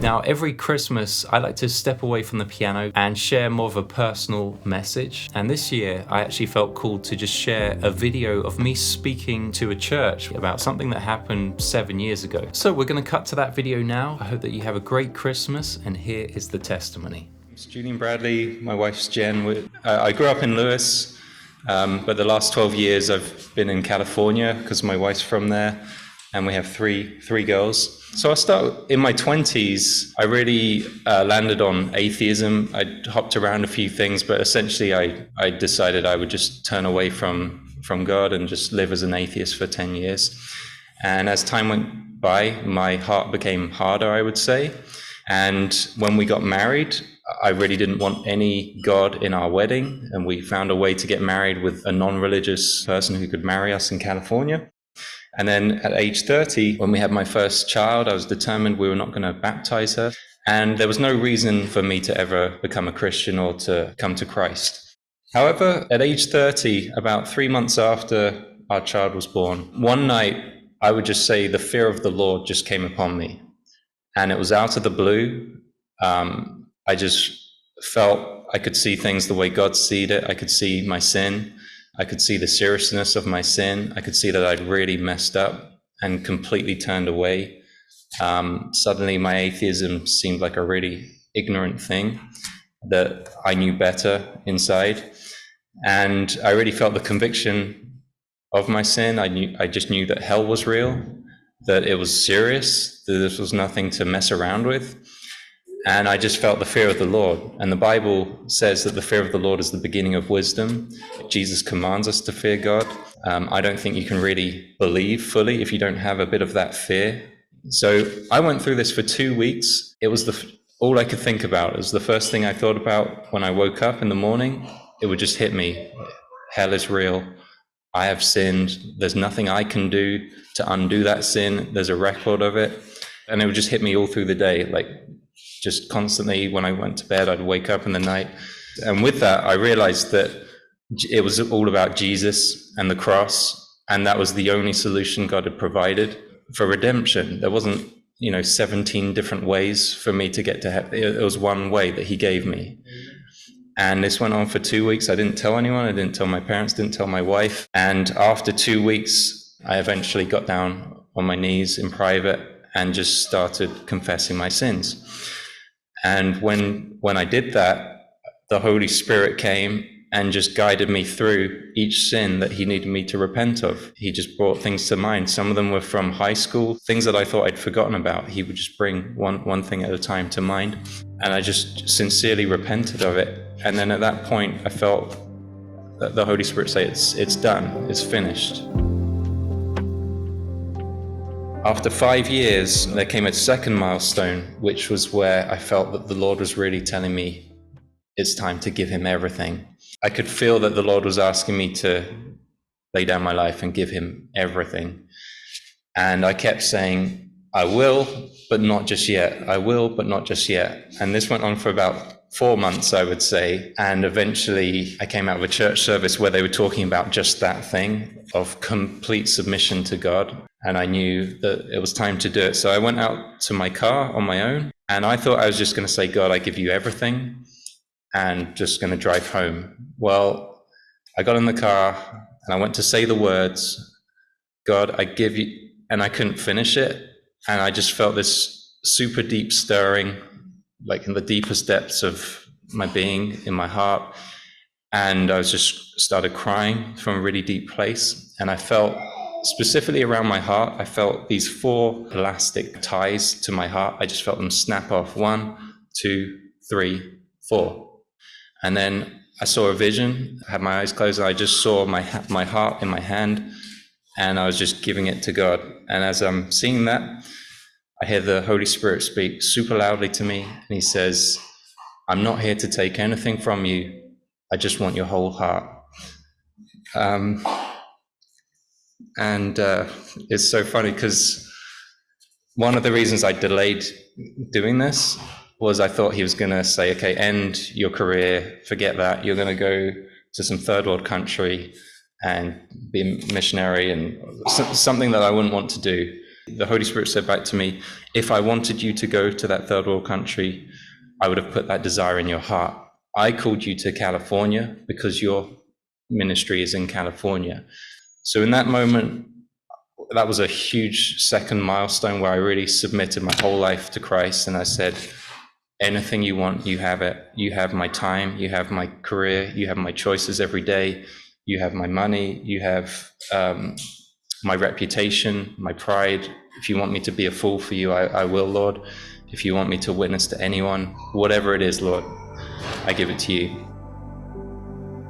Now, every Christmas, I like to step away from the piano and share more of a personal message. And this year, I actually felt called to just share a video of me speaking to a church about something that happened 7 years ago. So we're going to cut to that video now. I hope that you have a great Christmas, and here is the testimony. It's Julian Bradley, my wife's Jen. I grew up in Lewis, but the last 12 years I've been in California because my wife's from there, and we have three girls. So I start in my 20s, I really landed on atheism. I hopped around a few things, but essentially I decided I would just turn away from God and just live as an atheist for 10 years. And as time went by, my heart became harder, I would say. And when we got married, I really didn't want any God in our wedding. And we found a way to get married with a non-religious person who could marry us in California. And then at age 30, when we had my first child, I was determined we were not going to baptize her. And there was no reason for me to ever become a Christian or to come to Christ. However, at age 30, about 3 months after our child was born, one night, I would just say the fear of the Lord just came upon me. And it was out of the blue. I just felt I could see things the way God sees it. I could see my sin. I could see the seriousness of my sin. I could see that I'd really messed up and completely turned away. Suddenly my atheism seemed like a really ignorant thing that I knew better inside. And I really felt the conviction of my sin. I just knew that hell was real, that it was serious, that this was nothing to mess around with. And I just felt the fear of the Lord. And the Bible says that the fear of the Lord is the beginning of wisdom. Jesus commands us to fear God. I don't think you can really believe fully if you don't have a bit of that fear. So I went through this for 2 weeks. It was all I could think about. It was the first thing I thought about when I woke up in the morning. It would just hit me. Hell is real. I have sinned. There's nothing I can do to undo that sin. There's a record of it. And it would just hit me all through the day, like just constantly. When I went to bed, I'd wake up in the night. And with that, I realized that it was all about Jesus and the cross. And that was the only solution God had provided for redemption. There wasn't, 17 different ways for me to get to heaven. It was one way that he gave me. And this went on for 2 weeks. I didn't tell anyone. I didn't tell my parents, didn't tell my wife. And after 2 weeks, I eventually got down on my knees in private and just started confessing my sins. And when I did that, the Holy Spirit came and just guided me through each sin that he needed me to repent of. He just brought things to mind. Some of them were from high school, things that I thought I'd forgotten about. He would just bring one thing at a time to mind. And I just sincerely repented of it. And then at that point, I felt that the Holy Spirit say, it's done, it's finished. After 5 years, there came a second milestone, which was where I felt that the Lord was really telling me it's time to give him everything. I could feel that the Lord was asking me to lay down my life and give him everything. And I kept saying, I will, but not just yet. I will, but not just yet. And this went on for about 4 months, I would say. And eventually I came out of a church service where they were talking about just that thing of complete submission to God. And I knew that it was time to do it. So I went out to my car on my own. And I thought I was just going to say, God, I give you everything, and just going to drive home. Well, I got in the car and I went to say the words, God, I give you, and I couldn't finish it. And I just felt this super deep stirring, like in the deepest depths of my being, in my heart. And I just started crying from a really deep place. And I felt, specifically around my heart, I felt these 4 elastic ties to my heart. I just felt them snap off. 1, 2, 3, 4. And then I saw a vision. I had my eyes closed, and I just saw my heart in my hand, and I was just giving it to God. And as I'm seeing that, I hear the Holy Spirit speak super loudly to me, and he says, I'm not here to take anything from you. I just want your whole heart. It's so funny because one of the reasons I delayed doing this was I thought he was going to say, okay, end your career, forget that. You're going to go to some third world country and be a missionary, and something that I wouldn't want to do. The Holy Spirit said back to me, if I wanted you to go to that third world country, I would have put that desire in your heart. I called you to California because your ministry is in California. So in that moment, that was a huge second milestone where I really submitted my whole life to Christ. And I said, anything you want, you have it. You have my time, you have my career, you have my choices every day, you have my money, you have my reputation, my pride. If you want me to be a fool for you, I will, Lord. If you want me to witness to anyone, whatever it is, Lord, I give it to you.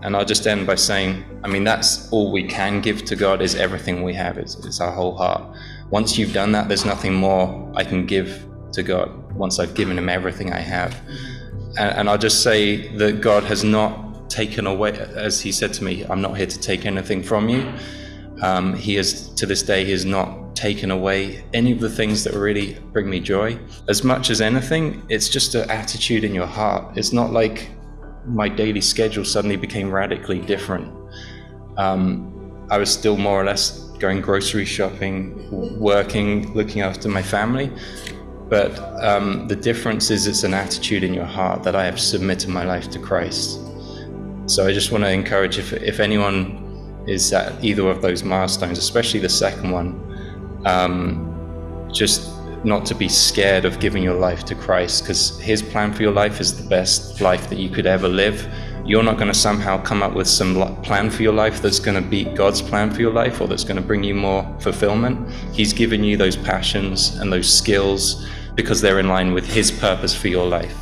And I'll just end by saying, I mean, that's all we can give to God, is everything we have. It's our whole heart. Once you've done that, there's nothing more I can give to God once I've given him everything I have. And I'll just say that God has not taken away, as he said to me, I'm not here to take anything from you. He has, to this day, he has not taken away any of the things that really bring me joy. As much as anything, it's just an attitude in your heart. It's not like my daily schedule suddenly became radically different. I was still more or less going grocery shopping, working, looking after my family. But the difference is it's an attitude in your heart that I have submitted my life to Christ. So I just want to encourage, if anyone is at either of those milestones, especially the second one, just not to be scared of giving your life to Christ, because his plan for your life is the best life that you could ever live. You're not going to somehow come up with some plan for your life that's going to beat God's plan for your life, or that's going to bring you more fulfillment. He's given you those passions and those skills because they're in line with his purpose for your life.